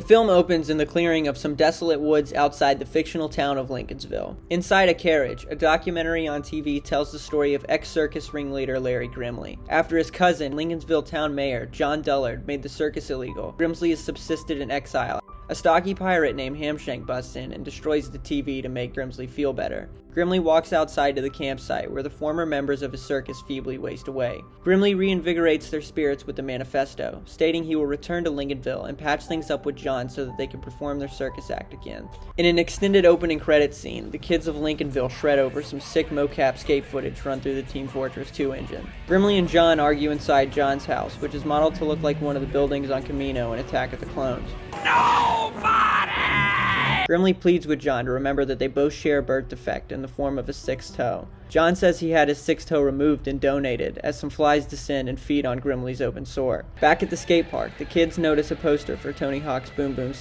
The film opens in the clearing of some desolate woods outside the fictional town of Lincolnsville. Inside a carriage, a documentary on TV tells the story of ex-circus ringleader Larry Grimley. After his cousin, Lincolnsville town mayor John Dullard, made the circus illegal, Grimley has subsisted in exile. A stocky pirate named Hamshank busts in and destroys the TV to make Grimley feel better. Grimley walks outside to the campsite where the former members of his circus feebly waste away. Grimley reinvigorates their spirits with a manifesto, stating he will return to Lincolnville and patch things up with John so that they can perform their circus act again. In an extended opening credits scene, the kids of Lincolnville shred over some sick mocap skate footage run through the Team Fortress 2 engine. Grimley and John argue inside John's house, which is modeled to look like one of the buildings on Camino in Attack of the Clones. Nobody! Grimley pleads with John to remember that they both share a birth defect in the form of a sixth toe. John says he had his sixth toe removed and donated, as some flies descend and feed on Grimley's open sore. Back at the skate park, the kids notice a poster for Tony Hawk's Boom Boom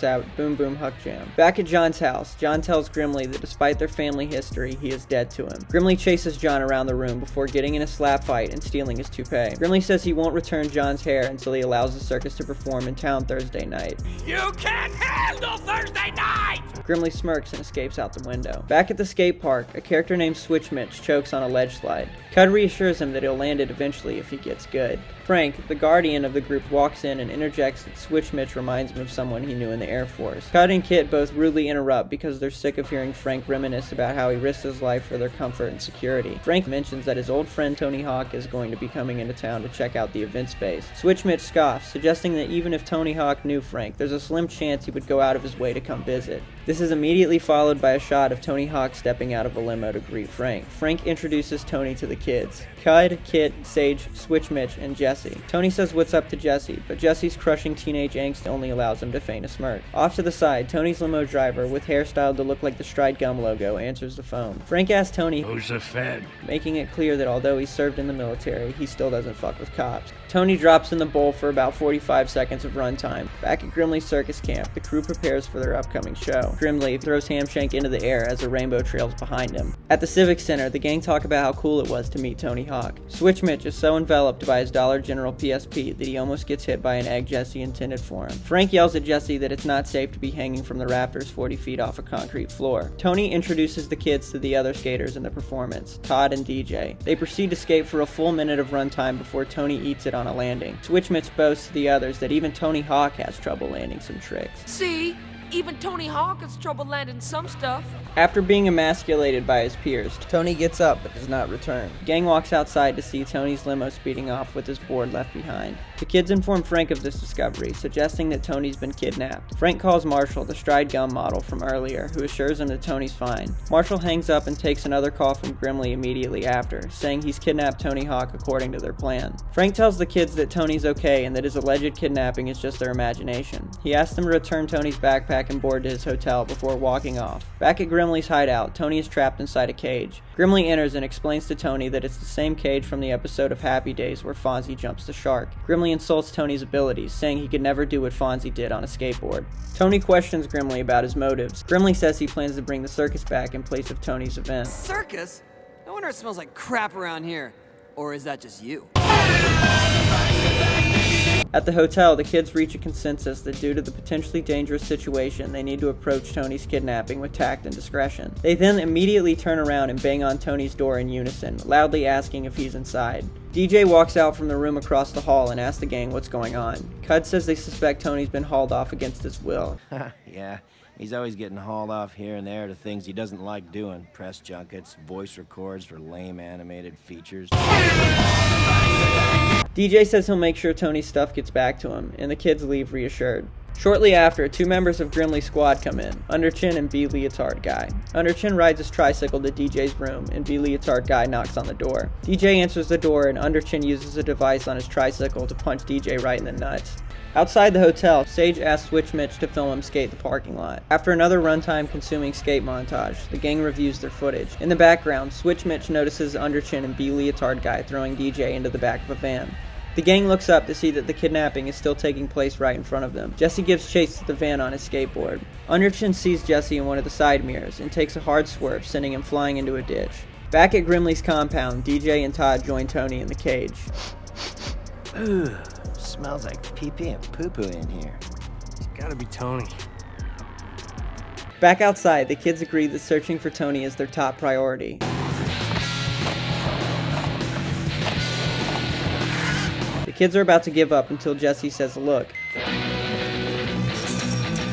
Huck Jam. Back at John's house, John tells Grimley that despite their family history, he is dead to him. Grimley chases John around the room before getting in a slap fight and stealing his toupee. Grimley says he won't return John's hair until he allows the circus to perform in town Thursday night. You can't handle Thursday night! Grimley smirks and escapes out the window. Back at the skate park, a character named Switch Mitch chokes on a ledge slide. Cud reassures him that he'll land it eventually if he gets good. Frank, the guardian of the group, walks in and interjects that Switch Mitch reminds him of someone he knew in the Air Force. Cud and Kit both rudely interrupt because they're sick of hearing Frank reminisce about how he risked his life for their comfort and security. Frank mentions that his old friend Tony Hawk is going to be coming into town to check out the event space. Switch Mitch scoffs, suggesting that even if Tony Hawk knew Frank, there's a slim chance he would go out of his way to come visit. This is immediately followed by a shot of Tony Hawk stepping out of a limo to greet Frank. Frank introduces Tony to the kids: Cud, Kit, Sage, Switch Mitch, and Jesse. Tony says what's up to Jesse, but Jesse's crushing teenage angst only allows him to feign a smirk. Off to the side, Tony's limo driver, with hair styled to look like the Stride Gum logo, answers the phone. Frank asks Tony Who's a Fed? making it clear that although he served in the military, he still doesn't fuck with cops. Tony drops in the bowl for about 45 seconds of runtime. Back at Grimley's circus camp, the crew prepares for their upcoming show. Grimley throws Hamshank into the air as a rainbow trails behind him. At the Civic Center, the gang talk about how cool it was to meet Tony Hawk. Switch Mitch is so enveloped by his Dollar General PSP that he almost gets hit by an egg Jesse intended for him. Frank yells at Jesse that it's not safe to be hanging from the rafters 40 feet off a concrete floor. Tony introduces the kids to the other skaters in the performance, Todd and DJ. They proceed to skate for a full minute of runtime before Tony eats it on a landing. Switch Mitch boasts to the others that even Tony Hawk has trouble landing some tricks. See? Even Tony Hawk has trouble landing some stuff. After being emasculated by his peers, Tony gets up but does not return. The gang walks outside to see Tony's limo speeding off with his board left behind. The kids inform Frank of this discovery, suggesting that Tony's been kidnapped. Frank calls Marshall, the Stride Gum model from earlier, who assures him that Tony's fine. Marshall hangs up and takes another call from Grimley immediately after, saying he's kidnapped Tony Hawk according to their plan. Frank tells the kids that Tony's okay and that his alleged kidnapping is just their imagination. He asks them to return Tony's backpack and board to his hotel before walking off. Back at Grimley's hideout, Tony is trapped inside a cage. Grimley enters and explains to Tony that it's the same cage from the episode of Happy Days where Fonzie jumps the shark. Grimley insults Tony's abilities, saying he could never do what Fonzie did on a skateboard. Tony questions Grimley about his motives. Grimley says he plans to bring the circus back in place of Tony's event. Circus? No wonder it smells like crap around here. Or is that just you? At the hotel, the kids reach a consensus that due to the potentially dangerous situation, they need to approach Tony's kidnapping with tact and discretion. They then immediately turn around and bang on Tony's door in unison, loudly asking if he's inside. DJ walks out from the room across the hall and asks the gang what's going on. Cud says they suspect Tony's been hauled off against his will. Yeah, he's always getting hauled off here and there to things he doesn't like doing. Press junkets, voice records for lame animated features. DJ says he'll make sure Tony's stuff gets back to him, and the kids leave reassured. Shortly after, two members of Grimley's squad come in, Underchin and B Leotard Guy. Underchin rides his tricycle to DJ's room, and B Leotard Guy knocks on the door. DJ answers the door, and Underchin uses a device on his tricycle to punch DJ right in the nuts. Outside the hotel, Sage asks Switch Mitch to film him skate the parking lot. After another runtime-consuming skate montage, the gang reviews their footage. In the background, Switch Mitch notices Underchin and B Leotard Guy throwing DJ into the back of a van. The gang looks up to see that the kidnapping is still taking place right in front of them. Jesse gives chase to the van on his skateboard. Underchin sees Jesse in one of the side mirrors and takes a hard swerve, sending him flying into a ditch. Back at Grimley's compound, DJ and Todd join Tony in the cage. Ooh, smells like pee-pee and poo-poo in here. These Gotta be Tony. Back outside, the kids agree that searching for Tony is their top priority. The kids are about to give up until Jesse says, "Look."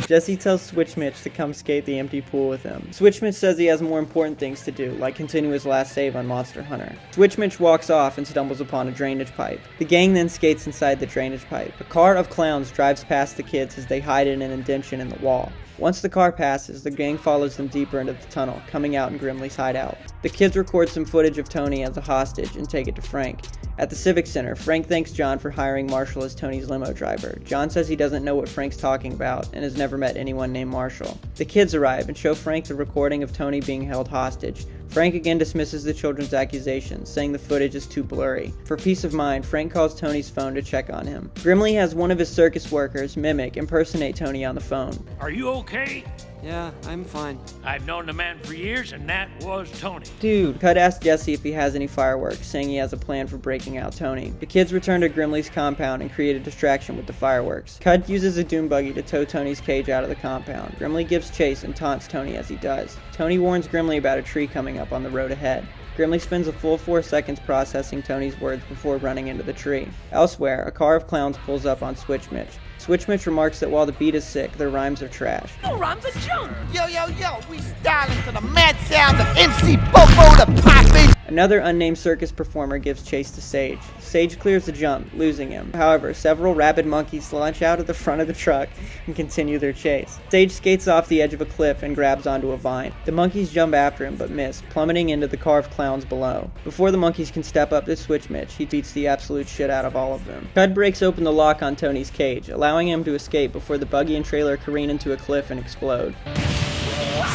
Jesse tells Switchmitch to come skate the empty pool with him. Switchmitch says he has more important things to do, like continue his last save on Monster Hunter. Switchmitch walks off and stumbles upon a drainage pipe. The gang then skates inside the drainage pipe. A car of clowns drives past the kids as they hide in an indention in the wall. Once the car passes, the gang follows them deeper into the tunnel, coming out in Grimley's hideout. The kids record some footage of Tony as a hostage and take it to Frank. At the Civic Center, Frank thanks John for hiring Marshall as Tony's limo driver. John says he doesn't know what Frank's talking about and has never met anyone named Marshall. The kids arrive and show Frank the recording of Tony being held hostage. Frank again dismisses the children's accusations, saying the footage is too blurry. For peace of mind, Frank calls Tony's phone to check on him. Grimley has one of his circus workers, Mimic, impersonate Tony on the phone. Are you okay? Yeah, I'm fine. I've known the man for years, and that was Tony. Dude, Cud asks Jesse if he has any fireworks, saying he has a plan for breaking out Tony. The kids return to Grimley's compound and create a distraction with the fireworks. Cud uses a doom buggy to tow Tony's cage out of the compound. Grimley gives chase and taunts Tony as he does. Tony warns Grimley about a tree coming up on the road ahead. Grimley spends a full 4 seconds processing Tony's words before running into the tree. Elsewhere, a car of clowns pulls up on Switchmitch. Switchmitch remarks that while the beat is sick, their rhymes are trash. No rhymes are junk. Yo, yo, yo, we styling to the mad sound of MC Bobo the Poppin'. Another unnamed circus performer gives chase to Sage. Sage clears the jump, losing him. However, several rabid monkeys launch out of the front of the truck and continue their chase. Sage skates off the edge of a cliff and grabs onto a vine. The monkeys jump after him but miss, plummeting into the car of clowns below. Before the monkeys can step up to Switchmitch, he beats the absolute shit out of all of them. Cud breaks open the lock on Tony's cage, allowing him to escape before the buggy and trailer careen into a cliff and explode.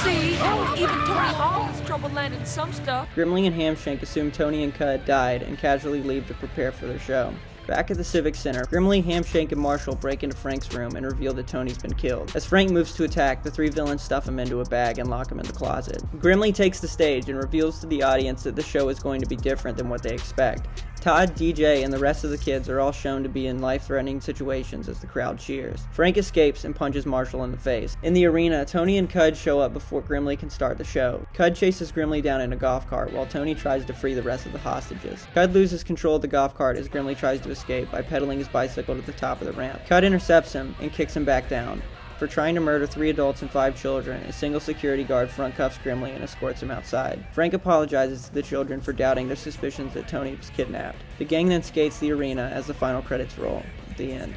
See, even Tony Hawk has trouble landing some stuff. Grimley and Hamshank assume Tony and Cud died and casually leave to prepare for their show. Back at the Civic Center, Grimley, Hamshank, and Marshall break into Frank's room and reveal that Tony's been killed. As Frank moves to attack, the 3 villains stuff him into a bag and lock him in the closet. Grimley takes the stage and reveals to the audience that the show is going to be different than what they expect. Todd, DJ, and the rest of the kids are all shown to be in life-threatening situations as the crowd cheers. Frank escapes and punches Marshall in the face. In the arena, Tony and Cud show up before Grimley can start the show. Cud chases Grimley down in a golf cart while Tony tries to free the rest of the hostages. Cud loses control of the golf cart as Grimley tries to escape by pedaling his bicycle to the top of the ramp. Cud intercepts him and kicks him back down. For trying to murder 3 adults and 5 children, a single security guard front cuffs Grimley and escorts him outside. Frank apologizes to the children for doubting their suspicions that Tony was kidnapped. The gang then skates the arena as the final credits roll. The end.